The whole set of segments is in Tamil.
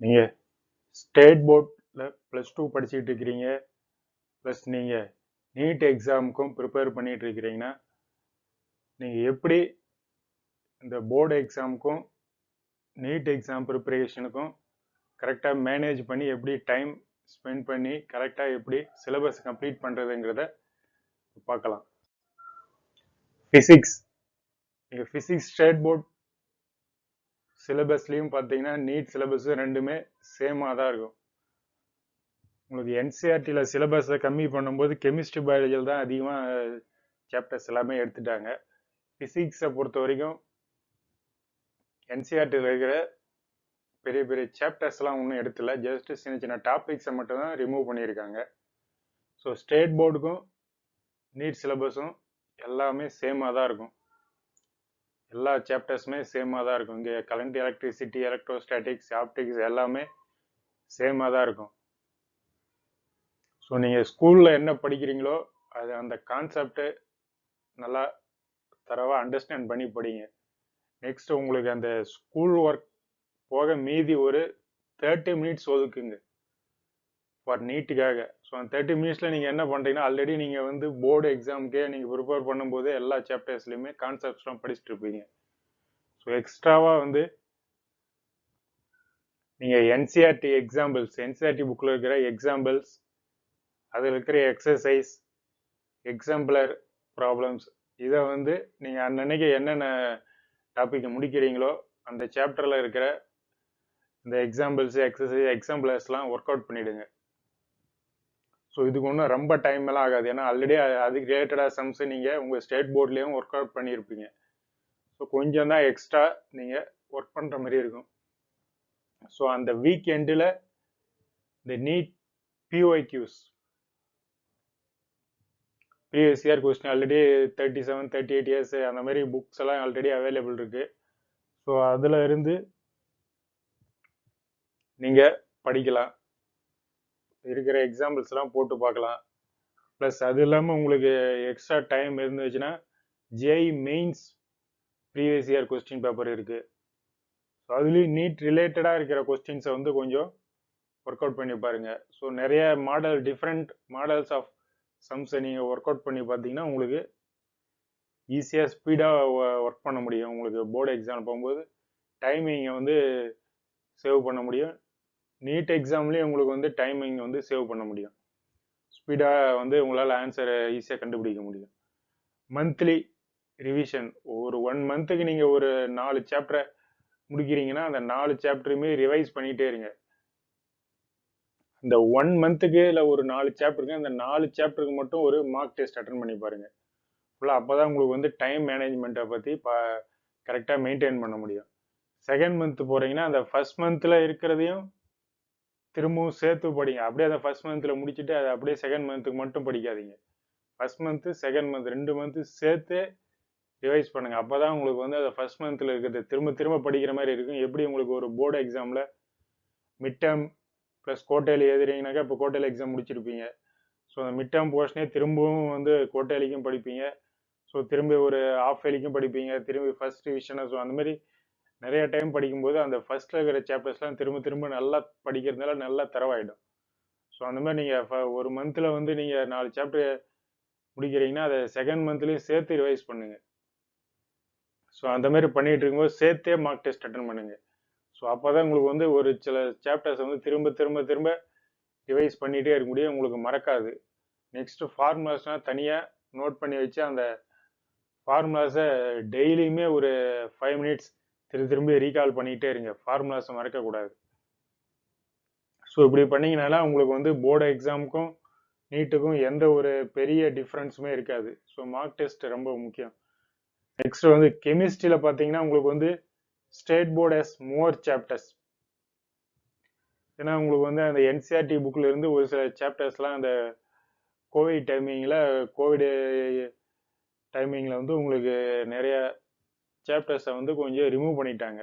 நீங்கள் ஸ்டேட் போர்டில் +2 படிச்சுட்டு இருக்கிறீங்க, ப்ளஸ் நீங்கள் நீட் எக்ஸாமுக்கும் ப்ரிப்பேர் பண்ணிட்டு இருக்கிறீங்கன்னா, நீங்கள் எப்படி இந்த போர்டு எக்ஸாமுக்கும் நீட் எக்ஸாம் ப்ரிப்பரேஷனுக்கும் கரெக்டாக மேனேஜ் பண்ணி எப்படி டைம் ஸ்பெண்ட் பண்ணி கரெக்டாக எப்படி சிலபஸ் கம்ப்ளீட் பண்ணுறதுங்கிறத பார்க்கலாம். ஃபிசிக்ஸ், நீங்கள் ஃபிசிக்ஸ் ஸ்டேட் போர்ட் சிலபஸ்லேயும் பார்த்தீங்கன்னா நீட் சிலபஸ் ரெண்டுமே சேமாக தான் இருக்கும். உங்களுக்கு என்சிஆர்டியில் சிலபஸை கம்மி பண்ணும்போது கெமிஸ்ட்ரி பயாலஜியில் தான் அதிகமாக சாப்டர்ஸ் எல்லாமே எடுத்துட்டாங்க. ஃபிசிக்ஸை பொறுத்த வரைக்கும் என்சிஆர்டியில் இருக்கிற பெரிய பெரிய சாப்டர்ஸ்லாம் ஒன்றும் எடுத்துல, ஜஸ்ட் சின்ன சின்ன டாபிக்ஸை மட்டும் தான் ரிமூவ் பண்ணியிருக்காங்க. ஸோ ஸ்டேட் போர்டுக்கும் நீட் சிலபஸும் எல்லாமே சேமாக தான் இருக்கும். எல்லா சாப்டர்ஸுமே சேமாக தான் இருக்கும். இங்கே கரண்ட் எலக்ட்ரிசிட்டி, எலக்ட்ரோஸ்டாட்டிக்ஸ், ஆப்டிக்ஸ் எல்லாமே சேமாக தான் இருக்கும். ஸோ நீங்கள் ஸ்கூலில் என்ன படிக்கிறீங்களோ அது அந்த கான்செப்டை நல்லா தரவாக அண்டர்ஸ்டாண்ட் பண்ணி படிங்க. நெக்ஸ்ட் உங்களுக்கு அந்த ஸ்கூல் ஒர்க் போக மீதி ஒரு 30 மினிட்ஸ் ஒதுக்குங்க ஃபார் நீட்டுக்காக. ஸோ அந்த 30 மினிட்ஸில் நீங்கள் என்ன பண்ணுறீங்கன்னா, ஆல்ரெடி நீங்கள் வந்து போர்டு எக்ஸாமுக்கே நீங்கள் ப்ரிப்பேர் பண்ணும்போது எல்லா சாப்டர்ஸ்லையுமே கான்செப்ட்ஸ்லாம் படிச்சுட்டு இருப்பீங்க. ஸோ எக்ஸ்ட்ராவாக வந்து நீங்கள் என்சிஆர்டி எக்ஸாம்பிள்ஸ், என்சிஆர்டி புக்கில் இருக்கிற எக்ஸாம்பிள்ஸ், அதில் இருக்கிற எக்ஸசைஸ், எக்ஸாம்பிளர் ப்ராப்ளம்ஸ், இதை வந்து நீங்கள் அன்னன்னைக்கு என்னென்ன டாப்பிக்கை முடிக்கிறீங்களோ அந்த சாப்டரில் இருக்கிற இந்த எக்ஸாம்பிள்ஸ், எக்ஸசைஸ், எக்ஸாம்பிளர்ஸ்லாம் ஒர்க் அவுட் பண்ணிவிடுங்க. ஸோ இதுக்கு ஒன்றும் ரொம்ப டைம் எல்லாம் ஆகாது. ஏன்னா ஆல்ரெடி அதுக்கு ரிலேட்டடாக சம்ஸை நீங்கள் உங்கள் ஸ்டேட் போர்ட்லேயும் ஒர்க் அவுட் பண்ணியிருப்பீங்க. ஸோ கொஞ்சம் தான் எக்ஸ்ட்ரா நீங்கள் ஒர்க் பண்ணுற மாதிரி இருக்கும். ஸோ அந்த வீக் எண்டில் இந்த NEET PYQs, previous year question already 37, 38 years அந்த மாதிரி புக்ஸ் எல்லாம் ஆல்ரெடி அவைலபிள் இருக்கு. ஸோ அதில் இருந்து நீங்கள் படிக்கலாம், இருக்கிற எக்ஸாம்பிள்ஸ்லாம் போட்டு பார்க்கலாம். ப்ளஸ் அது இல்லாமல் உங்களுக்கு எக்ஸ்ட்ரா டைம் இருந்துச்சுன்னா JE mains previous year question paper இருக்கு. ஸோ அதுலேயும் நீட் ரிலேட்டடாக இருக்கிற கொஸ்டின்ஸை வந்து கொஞ்சம் ஒர்க் அவுட் பண்ணி பாருங்க. ஸோ நிறைய மாடல், டிஃப்ரெண்ட் மாடல்ஸ் ஆஃப் சம்ஸை நீங்கள் ஒர்க் அவுட் பண்ணி பார்த்தீங்கன்னா உங்களுக்கு ஈஸியாக ஸ்பீடாக ஒர்க் பண்ண முடியும். உங்களுக்கு போர்டு எக்ஸாம் போகும்போது டைமிங்கை வந்து சேவ் பண்ண முடியும். நீட் எக்ஸாம்லேயும் உங்களுக்கு வந்து டைமிங் வந்து சேவ் பண்ண முடியும். ஸ்பீடாக வந்து உங்களால் ஆன்சரை ஈஸியாக கண்டுபிடிக்க முடியும். மந்த்லி ரிவிஷன், ஒரு 1 மந்த்துக்கு நீங்கள் ஒரு 4 சாப்டரை முடிக்கிறீங்கன்னா அந்த 4 சாப்டருமே ரிவைஸ் பண்ணிகிட்டே இருங்க. இந்த 1 மந்த்துக்கு இல்லை ஒரு 4 சாப்டருக்கு, அந்த 4 சாப்டருக்கு மட்டும் ஒரு மார்க் டெஸ்ட் அட்டன் பண்ணி பாருங்க ஃபுல்லாக. அப்போ தான் உங்களுக்கு வந்து டைம் மேனேஜ்மெண்ட்டை பற்றி கரெக்டாக மெயின்டைன் பண்ண முடியும். செகண்ட் மந்த் போகிறீங்கன்னா அந்த ஃபர்ஸ்ட் மந்த்தில் இருக்கிறதையும் திரும்பவும் சேர்த்து படிங்க. அப்படியே அந்த ஃபர்ஸ்ட் மந்த்தில் முடிச்சுட்டு அதை அப்படியே செகண்ட் மந்த்துக்கு மட்டும் படிக்காதீங்க. First month, second month 2 month சேர்த்து ரிவைஸ் பண்ணுங்க. அப்போ தான் உங்களுக்கு வந்து அந்த ஃபர்ஸ்ட் மந்த்தில் இருக்கிறது திரும்ப திரும்ப படிக்கிற மாதிரி இருக்கும். எப்படி உங்களுக்கு ஒரு போர்டு எக்ஸாமில் மிட் டேர்ம் ப்ளஸ் கோட்டையில் எழுதுறீங்கனாக்கா இப்போ கோட்டையில் எக்ஸாம் முடிச்சிருப்பீங்க. ஸோ அந்த மிட் டேர்ம் போர்ஷனே திரும்பவும் வந்து கோட்டையிலைக்கும் படிப்பீங்க. ஸோ திரும்பி ஒரு ஆஃப் இயர்லிக்கும் படிப்பீங்க, திரும்பி ஃபர்ஸ்ட் டிவிஷனை. ஸோ அந்த மாதிரி நிறைய டைம் படிக்கும்போது அந்த ஃபர்ஸ்ட்ல இருக்கிற சாப்டர்ஸ்லாம் திரும்ப திரும்ப நல்லா படிக்கிறதுனால நல்லா தரவாயிடும். ஸோ அந்த மாதிரி நீங்கள் ஒரு மந்த்தில் வந்து நீங்கள் 4 சாப்டர் முடிக்கிறீங்கன்னா அதை செகண்ட் மந்த்லேயும் சேர்த்து ரிவைஸ் பண்ணுங்க. ஸோ அந்த மாதிரி பண்ணிட்டு இருக்கும்போது சேர்த்தே மார்க் டெஸ்ட் அட்டன் பண்ணுங்க. ஸோ அப்போ தான் உங்களுக்கு வந்து ஒரு சில சாப்டர்ஸ் வந்து திரும்ப திரும்ப திரும்ப ரிவைஸ் பண்ணிகிட்டே இருக்க முடியும், உங்களுக்கு மறக்காது. நெக்ஸ்ட் ஃபார்முலாஸ்லாம் தனியாக நோட் பண்ணி வச்சு அந்த ஃபார்முலாஸை டெய்லியுமே ஒரு 5 மினிட்ஸ் திரும்பி ரீகால் பண்ணிகிட்டே இருங்க. ஃபார்முலாஸை மறக்கக்கூடாது. ஸோ இப்படி பண்ணிங்கனால உங்களுக்கு வந்து போர்டு எக்ஸாமுக்கும் நீட்டுக்கும் எந்த ஒரு பெரிய டிஃப்ரென்ஸுமே இருக்காது. ஸோ மார்க் டெஸ்ட் ரொம்ப முக்கியம். நெக்ஸ்ட் வந்து கெமிஸ்ட்ரியில் பார்த்தீங்கன்னா உங்களுக்கு வந்து state board has more chapters. ஏன்னா உங்களுக்கு வந்து அந்த என்சிஆர்டி புக்கில் இருந்து ஒரு சில சாப்டர்ஸ்லாம் அந்த கோவிட் டைமிங்கில் வந்து உங்களுக்கு நிறைய சாப்டர்ஸை வந்து கொஞ்சம் ரிமூவ் பண்ணிட்டாங்க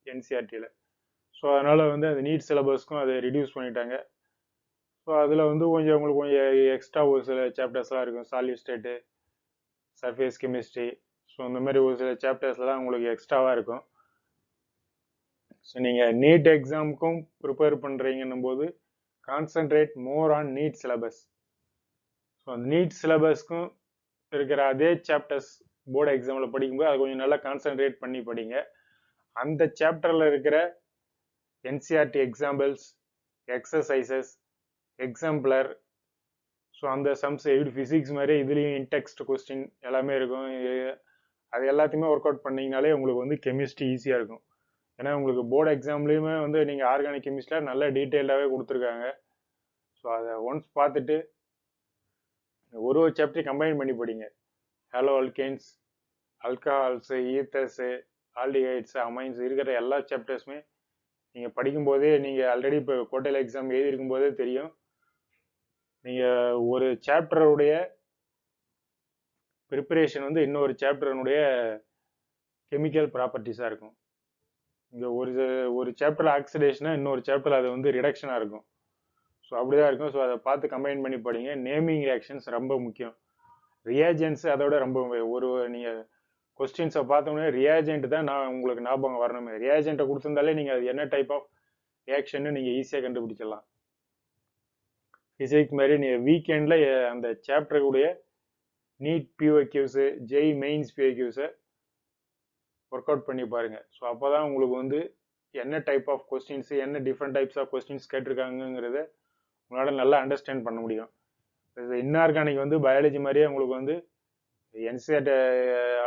என்சிஆர்டியில். ஸோ அதனால் வந்து அந்த நீட் சிலபஸ்க்கும் அதை ரிடியூஸ் பண்ணிட்டாங்க. ஸோ அதில் வந்து கொஞ்சம் உங்களுக்கு கொஞ்சம் எக்ஸ்ட்ரா ஒரு சில சாப்டர்ஸ்லாம் இருக்கும், solid state, surface chemistry. So இந்த மாதிரி ஒரு சில சாப்டர்ஸ்லாம் உங்களுக்கு எக்ஸ்ட்ராவாக இருக்கும். ஸோ நீங்கள் நீட் எக்ஸாமுக்கும் ப்ரிப்பேர் பண்ணுறீங்கன்னும் போது concentrate more on NEET syllabus. So அந்த நீட் சிலபஸ்க்கும் இருக்கிற அதே சாப்டர்ஸ் போர்டு எக்ஸாமில் படிக்கும்போது அது கொஞ்சம் நல்லா கான்சன்ட்ரேட் பண்ணி படிங்க. அந்த சாப்டரில் இருக்கிற என்சிஆர்டி எக்ஸாம்பிள்ஸ், எக்ஸசைசஸ், எக்ஸாம்பிளர், ஸோ அந்த சம்ஸ் ஃபிசிக்ஸ் மாதிரி இதுலேயும் இன்டெக்ஸ்ட் கொஸ்டின் எல்லாமே இருக்கும். அது எல்லாத்தையுமே ஒர்க் அவுட் பண்ணிங்கனாலே உங்களுக்கு வந்து கெமிஸ்ட்ரி ஈஸியாக இருக்கும். ஏன்னா உங்களுக்கு போர்டு எக்ஸாம்லேயுமே வந்து நீங்கள் ஆர்கானிக் கெமிஸ்ட்ரியில் நல்ல டீட்டெயிலாகவே கொடுத்துருக்காங்க. ஸோ அதை ஒன்ஸ் பார்த்துட்டு ஒரு சாப்டர் கம்பைன் பண்ணி படிங்க. ஹாலோ அல்கேன்ஸ், அல்கஹால்ஸு, ஈத்தர்ஸு, ஆல்டிஹைட்ஸு, அமைன்ஸ் இருக்கிற எல்லா சாப்டர்ஸுமே நீங்கள் படிக்கும்போதே நீங்கள் ஆல்ரெடி இப்போ கோட்டையில் எக்ஸாம் எழுதியிருக்கும் போதே தெரியும். நீங்கள் ஒரு சாப்டருடைய ப்ரிப்பரேஷன் வந்து இன்னொரு சாப்டருடைய கெமிக்கல் ப்ராப்பர்ட்டிஸாக இருக்கும். இங்கே ஒரு சாப்டரில் ஆக்சிடேஷனாக இன்னொரு சாப்டரில் அது வந்து ரிடக்ஷனாக இருக்கும். ஸோ அப்படிதான் இருக்கும். ஸோ அதை பார்த்து கம்பைன் பண்ணி படிங்க. நேமிங் ரியாக்ஷன்ஸ் ரொம்ப முக்கியம். ரியாஜென்ட்ஸ் அதோட ரொம்ப நீங்கள் கொஸ்டின்ஸை பார்த்தோன்னே ரியாஜென்ட் தான் நான் உங்களுக்கு ஞாபகம் வரணுமே. ரியாஜென்ட்டை கொடுத்துருந்தாலே நீங்கள் அது என்ன டைப் ஆஃப் ரியாக்ஷன்னு நீங்கள் ஈஸியாக கண்டுபிடிச்சிடலாம். ஃபிசிக்ஸ் மாதிரி நீங்கள் வீக்கெண்டில் அந்த சாப்டருடைய நீட் பிஓக்யூஸு, ஜெய் மெயின்ஸ் பிஓக்யூஸை ஒர்க் அவுட் பண்ணி பாருங்க. ஸோ அப்போ தான் உங்களுக்கு வந்து என்ன டைப் ஆஃப் கொஸ்டின்ஸு, என்ன டிஃப்ரெண்ட் டைப்ஸ் ஆஃப் கொஸ்டின்ஸ் கேட்டிருக்காங்கிறத உங்களால் நல்லா அண்டர்ஸ்டாண்ட் பண்ண முடியும். இன்ஆர்கானிக் வந்து பயாலஜி மாதிரியே உங்களுக்கு வந்து என்செட்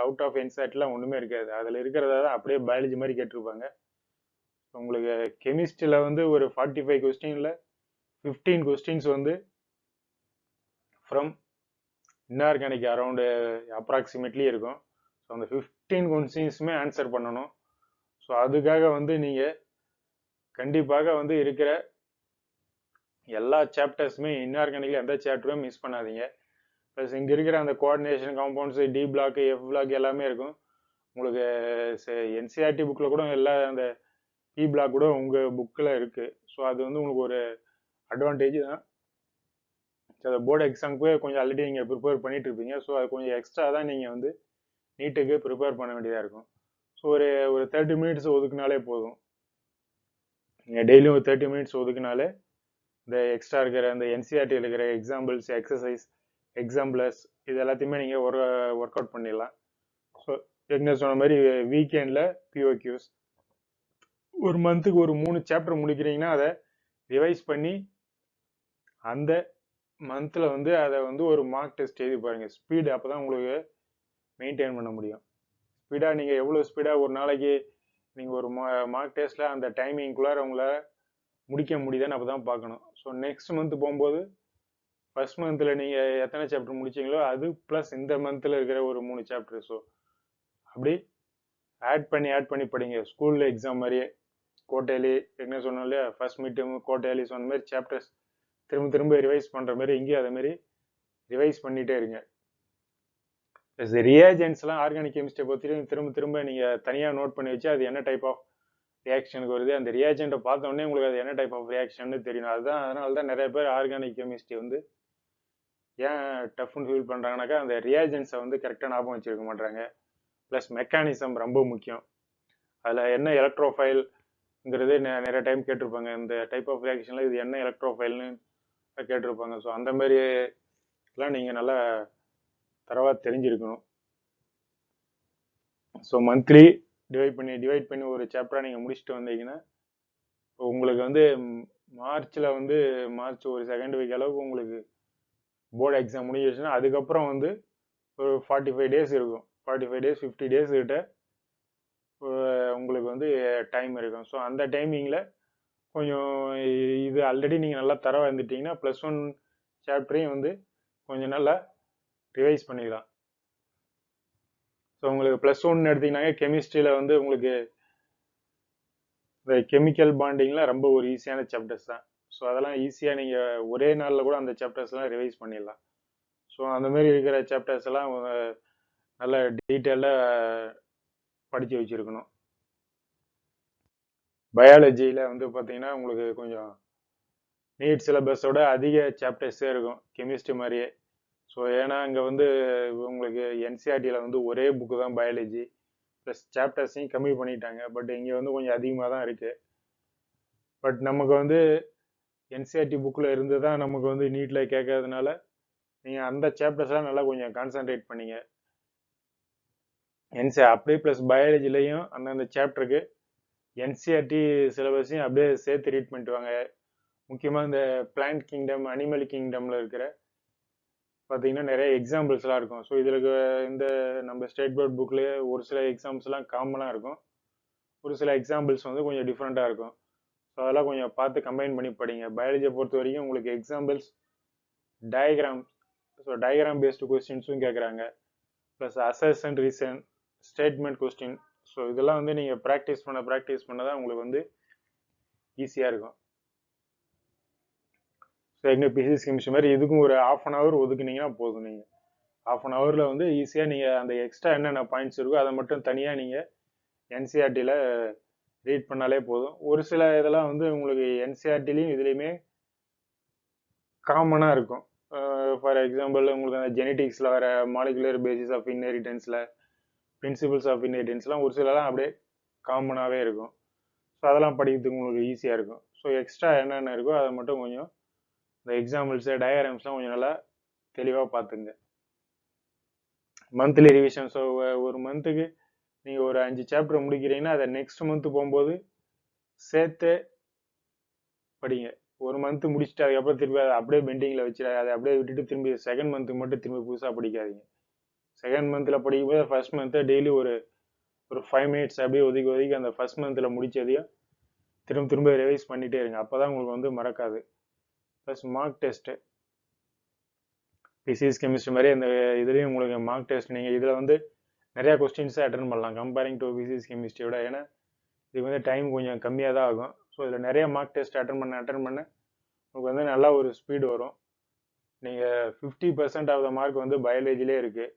அவுட் ஆஃப் என்செட்லாம் ஒன்றுமே இருக்காது. அதில் இருக்கிறத தான் அப்படியே பயாலஜி மாதிரி கேட்டிருப்பாங்க. உங்களுக்கு கெமிஸ்ட்ரியில் வந்து ஒரு 45 கொஸ்டினில் 15 கொஸ்டின்ஸ் வந்து ஃப்ரம் இன்ஆர்கானிக் அரௌண்டு அப்ராக்சிமேட்லி இருக்கும். ஸோ அந்த 15 கொஸ்டின்ஸுமே ஆன்சர் பண்ணணும். ஸோ அதுக்காக வந்து நீங்கள் கண்டிப்பாக வந்து இருக்கிற எல்லா சாப்டர்ஸுமே இன்ஆர்கானிக்கில் எந்த சாப்டரும் மிஸ் பண்ணாதீங்க. ப்ளஸ் இங்கே இருக்கிற அந்த coordination, compounds, D block, F block எல்லாமே இருக்கும். உங்களுக்கு என்சிஆர்டி புக்கில் கூட எல்லா அந்த பி பிளாக் கூட உங்கள் புக்கில் இருக்குது. ஸோ அது வந்து உங்களுக்கு ஒரு அட்வான்டேஜ் தான். ஸோ அந்த போர்டு எக்ஸாமுக்கு கொஞ்சம் ஆல்ரெடி நீங்கள் ப்ரிப்பேர் பண்ணிட்டு இருப்பீங்க. ஸோ அது கொஞ்சம் எக்ஸ்ட்ரா தான் நீங்கள் வந்து நீட்டுக்கு ப்ரிப்பேர் பண்ண வேண்டியதாக இருக்கும். ஸோ ஒரு 30 மினிட்ஸ் ஒதுக்குனாலே போதும். நீங்கள் டெய்லியும் ஒரு 30 மினிட்ஸ் ஒதுக்குனாலே இந்த எக்ஸ்ட்ரா இருக்கிற அந்த என்சிஆர்டியில் இருக்கிற எக்ஸாம்பிள்ஸ், எக்ஸசைஸ், எக்ஸாம்பிளர்ஸ் இது எல்லாத்தையுமே நீங்கள் ஒர்க் அவுட் பண்ணிடலாம். ஸோ ஏற்கனவே சொன்ன மாதிரி வீக்கெண்டில் பிஓக்யூஸ் ஒரு மந்த்துக்கு ஒரு 3 சாப்டர் முடிக்கிறீங்கன்னா அதை ரிவைஸ் பண்ணி அந்த மந்தில் வந்து அதை வந்து ஒரு மார்க் டெஸ்ட் எழுதி பாருங்கள். ஸ்பீடு அப்போ தான் உங்களுக்கு மெயின்டைன் பண்ண முடியும். ஸ்பீடாக நீங்கள் எவ்வளோ ஸ்பீடாக ஒரு நாளைக்கு நீங்கள் ஒரு மார்க் டெஸ்ட்டில் அந்த டைமிங்குள்ளார உங்களால் முடிக்க முடியுதான்னு அப்போ தான் பார்க்கணும். ஸோ நெக்ஸ்ட் மந்த் போகும்போது ஃபர்ஸ்ட் மந்தில் நீங்கள் எத்தனை சாப்டர் முடிச்சிங்களோ அது ப்ளஸ் இந்த மந்தில் இருக்கிற ஒரு 3 சாப்டர். ஸோ அப்படி ஆட் பண்ணி படிங்க. ஸ்கூலில் எக்ஸாம் மாதிரியே கோட்டையிலி என்ன சொன்னோம் இல்லையா, ஃபர்ஸ்ட் மீட்டும் கோட்டையிலி சொன்ன மாதிரி சாப்டர்ஸ் திரும்ப ரிவைஸ் பண்ணுற மாதிரி இங்கேயும் அதே மாதிரி ரிவைஸ் பண்ணிகிட்டே இருங்க. ரியாஜென்ட்ஸ்லாம் ஆர்கானிக் கெமிஸ்ட்ரியை பொறுத்த திரும்ப நீங்கள் தனியாக நோட் பண்ணி வச்சு அது என்ன டைப் ஆஃப் ரியாக்ஷனுக்கு வருது, அந்த ரியாஜென்ட்டை பார்த்த உடனே உங்களுக்கு அது என்ன டைப் ஆஃப் ரியாக்ஷன் தெரியும். அதனால தான் நிறைய பேர் ஆர்கானிக் கெமிஸ்ட்ரி வந்து ஏன் டஃப்னு ஃபீல் பண்ணுறாங்கனாக்கா அந்த ரியாஜென்ட்ஸை வந்து கரெக்டாக ஞாபகம் வச்சுருக்க மாட்டாங்க. ப்ளஸ் மெக்கானிசம் ரொம்ப முக்கியம். அதில் என்ன எலக்ட்ரோஃபைல்ங்கிறது நிறைய டைம் கேட்டிருப்பாங்க. இந்த டைப் ஆஃப் ரியாக்ஷனில் இது என்ன எலக்ட்ரோஃபைல்னு கேட்டிருப்பாங்க. ஸோ அந்த மாதிரி எல்லாம் நீங்கள் நல்லா தரவாக தெரிஞ்சிருக்கணும். ஸோ மந்த்லி டிவைட் பண்ணி ஒரு சாப்டராக நீங்கள் முடிச்சுட்டு வந்தீங்கன்னா உங்களுக்கு வந்து மார்ச் ஒரு செகண்ட் வீக் அளவுக்கு உங்களுக்கு போர்டு எக்ஸாம் முடிஞ்சிருச்சுன்னா அதுக்கப்புறம் வந்து ஒரு 45 டேஸ் இருக்கும். 45 டேஸ் 50 டேஸ் கிட்ட உங்களுக்கு வந்து டைம் இருக்கும். ஸோ அந்த டைமிங்கில் கொஞ்சம் இது ஆல்ரெடி நீங்கள் நல்லா தரவாக இருந்துட்டீங்கன்னா +1 சாப்டரையும் வந்து கொஞ்சம் நல்லா ரிவைஸ் பண்ணிக்கலாம். ஸோ உங்களுக்கு +1 எடுத்தீங்கன்னாங்க கெமிஸ்ட்ரியில் வந்து உங்களுக்கு இந்த கெமிக்கல் பாண்டிங்லாம் ரொம்ப ஒரு ஈஸியான சாப்டர்ஸ் தான். ஸோ அதெல்லாம் ஈஸியாக நீங்கள் ஒரே நாளில் கூட அந்த சாப்டர்ஸ்லாம் ரிவைஸ் பண்ணிடலாம். ஸோ அந்த மாதிரி இருக்கிற சாப்டர்ஸ் எல்லாம் நல்ல டீட்டெயிலாக படித்து வச்சுருக்கணும். பயாலஜியில் வந்து பார்த்தீங்கன்னா உங்களுக்கு கொஞ்சம் நீட் சிலபஸோட அதிக சாப்டர்ஸே இருக்கும் கெமிஸ்ட்ரி மாதிரியே. ஸோ ஏன்னா இங்கே வந்து உங்களுக்கு என்சிஆர்டியில் வந்து ஒரே புக்கு தான் பயாலஜி. ப்ளஸ் சாப்டர்ஸையும் கம்மி பண்ணிட்டாங்க. பட் இங்கே வந்து கொஞ்சம் அதிகமாக தான் இருக்குது. பட் நமக்கு வந்து என்சிஆர்டி புக்கில் இருந்து தான் நமக்கு வந்து நீட்டில் கேட்கறதுனால நீங்கள் அந்த சாப்டர்ஸ்லாம் நல்லா கொஞ்சம் கான்சென்ட்ரேட் பண்ணீங்க. அப்படியே ப்ளஸ் பயாலஜிலையும் அந்தந்த சாப்டருக்கு என்சிஆர்டி சிலபஸையும் அப்படியே சேர்த்து ரீட் பண்ணிட்டு வாங்க. முக்கியமாக இந்த பிளான்ட் கிங்டம், அனிமல் கிங்டமில் இருக்கிற பார்த்தீங்கன்னா நிறைய எக்ஸாம்பிள்ஸ்லாம் இருக்கும். ஸோ இதில் இந்த நம்ம ஸ்டேட் போர்ட் புக்லேயே ஒரு சில எக்ஸாம்பிள்ஸ்லாம் காமனாக இருக்கும், ஒரு சில எக்ஸாம்பிள்ஸ் வந்து கொஞ்சம் டிஃப்ரெண்ட்டாக இருக்கும். ஸோ அதெல்லாம் கொஞ்சம் பார்த்து கம்பைன் பண்ணி படிங்க. பயாலஜியை பொறுத்த வரைக்கும் உங்களுக்கு examples, diagram, so diagram based கொஸ்டின்ஸும் கேட்குறாங்க, plus assess and reason, statement question. So இதெல்லாம் வந்து நீங்கள் ப்ராக்டிஸ் பண்ண தான் உங்களுக்கு வந்து ஈஸியாக இருக்கும். ஸோ எங்கள் பிசிக்ஸ் கெமிஸ்ட்ரி மாதிரி இதுக்கும் ஒரு ½ அன் ஹவர் ஒதுக்குனீங்கன்னா போதும். நீங்கள் ½ அன் ஹவரில் வந்து ஈஸியாக நீங்கள் அந்த எக்ஸ்ட்ரா என்னென்ன பாயிண்ட்ஸ் இருக்கோ அதை மட்டும் தனியாக நீங்கள் என்சிஆர்டியில் ரீட் பண்ணாலே போதும். ஒரு சில இதெல்லாம் வந்து உங்களுக்கு என்சிஆர்டிலையும் இதுலேயுமே காமனாக இருக்கும். ஃபார் எக்ஸாம்பிள் உங்களுக்கு அந்த ஜெனட்டிக்ஸில் வர மாலிகுலர் பேசிஸ் ஆஃப் இன்ஹெரிட்டன்ஸில், பிரின்சிபிள்ஸ் ஆஃப் இன்ஹெரிட்டன்ஸ்லாம் ஒரு சிலலாம் அப்படியே காமனாகவே இருக்கும். ஸோ அதெல்லாம் படிக்கிறதுக்கு உங்களுக்கு ஈஸியாக இருக்கும். ஸோ எக்ஸ்ட்ரா என்னென்ன இருக்கோ அதை மட்டும் கொஞ்சம் இந்த எக்ஸாம்பிள்ஸு, டயக்ராம்ஸ்லாம் கொஞ்சம் நல்லா தெளிவாக பார்த்துங்க. Monthly revision. ஸோ ஒரு மந்த்துக்கு நீங்கள் ஒரு 5 சாப்டர் முடிக்கிறீங்கன்னா அதை நெக்ஸ்ட் மந்த் போகும்போது சேர்த்து படிங்க. ஒரு மந்த் முடிச்சுட்டு அதுக்கப்புறம் திரும்பி அதை அப்படியே பெண்டிங்கில் வச்சு அதை அப்படியே விட்டுட்டு திரும்பி செகண்ட் மந்த்துக்கு மட்டும் திரும்பி புதுசாக படிக்காதீங்க. செகண்ட் மந்தில் படிக்கும்போது ஃபர்ஸ்ட் மந்த்தை டெய்லி ஒரு 5 மினிட்ஸ் அப்படியே ஒதுக்கி அந்த ஃபர்ஸ்ட் மந்தில் முடிச்சதையும் திரும்ப ரிவைஸ் பண்ணிகிட்டே இருங்க. அப்போ தான் உங்களுக்கு வந்து மறக்காது. Plus mark test, physics chemistry மாதிரி அந்த இதுலேயும் உங்களுக்கு மார்க் டெஸ்ட் நீங்கள் இதில் வந்து நிறையா கொஸ்டின்ஸை அட்டன் பண்ணலாம் கம்பேரிங் டு பிசிக்ஸ் கெமிஸ்ட்ரியோட. ஏன்னா இது வந்து டைம் கொஞ்சம் கம்மியாக தான் ஆகும். ஸோ இதில் நிறைய மார்க் டெஸ்ட் அட்டன் பண்ண உங்களுக்கு வந்து நல்லா ஒரு ஸ்பீடு வரும். நீங்கள் 50% ஆஃப் த மார்க் வந்து பயாலஜிலே இருக்குது.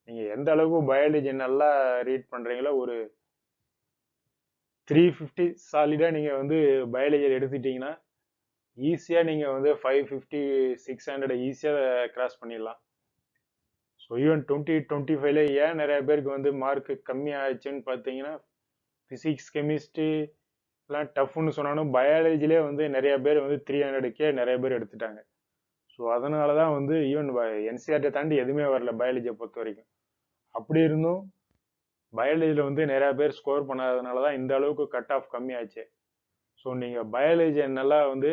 நீங்கள் எந்த அளவுக்கு பயாலஜி நல்லா ரீட் பண்ணுறீங்களோ ஒரு 350 சாலிடாக நீங்கள் வந்து பயாலஜியில் எடுத்துட்டிங்கன்னா ஈஸியாக நீங்கள் வந்து 550, 600 ஈஸியாக கிராஸ் பண்ணிடலாம். ஸோ ஈவன் 2025ல ஏன் நிறைய பேருக்கு வந்து மார்க் கம்மி ஆயிடுச்சுன்னு பார்த்தீங்கன்னா, ஃபிசிக்ஸ் கெமிஸ்ட்ரிலாம் டஃப்னு சொன்னாலும் பயாலஜிலே வந்து நிறைய பேர் வந்து 300க்கே நிறைய பேர் எடுத்துட்டாங்க. ஸோ அதனால தான் வந்து ஈவன் என்சிஆர்டியை தாண்டி எதுவுமே வரல பயாலஜியை பொறுத்த வரைக்கும். அப்படி இருந்தும் பயாலஜியில் வந்து நிறைய பேர் ஸ்கோர் பண்ணாததுனால தான் இந்த அளவுக்கு கட் ஆஃப் கம்மி ஆச்சு. ஸோ நீங்கள் பயாலஜியை நல்லா வந்து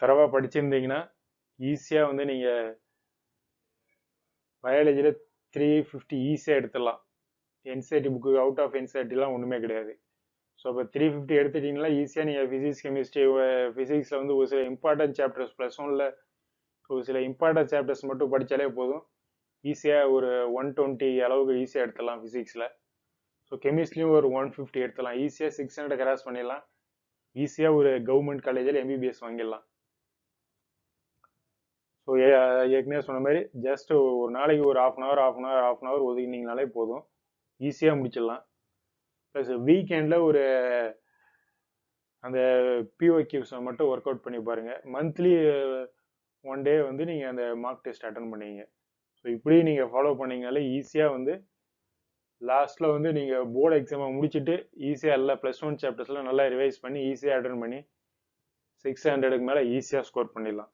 தரவாக படிச்சிருந்தீங்கன்னா ஈஸியாக வந்து நீங்கள் பயாலஜியில் 350 ஈஸியாக எடுத்துடலாம். என்சிஆர்டி புக்கு அவுட் ஆஃப் என்சிஆர்டிலாம் ஒன்றுமே கிடையாது. ஸோ இப்போ 350 எடுத்துட்டிங்கன்னா ஈஸியாக நீங்கள் ஃபிசிக்ஸ் கெமிஸ்ட்ரி, ஃபிசிக்ஸில் வந்து ஒரு சில இம்பார்ட்டன்ட் சாப்டர்ஸ் +1ல் ஒரு சில இம்பார்ட்டன்ட் சாப்டர்ஸ் மட்டும் படித்தாலே போதும். ஈஸியாக ஒரு 120 அளவுக்கு ஈஸியாக எடுத்துடலாம் ஃபிசிக்ஸில். ஸோ கெமிஸ்ட்ரியும் ஒரு 150 எடுத்துடலாம். ஈஸியாக 600 கிராஸ் பண்ணிடலாம். ஈஸியாக ஒரு கவர்மெண்ட் காலேஜில் எம்பிபிஎஸ் வாங்கிடலாம். ஸோ ஏற்கனவே சொன்ன மாதிரி ஜஸ்ட் ஒரு நாளைக்கு ஒரு ½ அன் ஹவர் ஒதுக்கினீங்கனாலே போதும், ஈஸியாக முடிச்சிடலாம். ப்ளஸ் வீக்கெண்டில் ஒரு அந்த பிஓக்யூஸை மட்டும் ஒர்க் அவுட் பண்ணி பாருங்கள். மந்த்லி 1 டே வந்து நீங்கள் அந்த மார்க் டெஸ்ட் அட்டன் பண்ணீங்க. ஸோ இப்படி நீங்கள் ஃபாலோ பண்ணிங்கனாலே ஈஸியாக வந்து லாஸ்ட்டில் வந்து நீங்கள் போர்டு எக்ஸாமை முடிச்சுட்டு ஈஸியாக எல்லாம் +1 சாப்டர்ஸ்லாம் நல்லா ரிவைஸ் பண்ணி ஈஸியாக அட்டன் பண்ணி 600க்கு மேலே ஈஸியாக ஸ்கோர் பண்ணிடலாம்.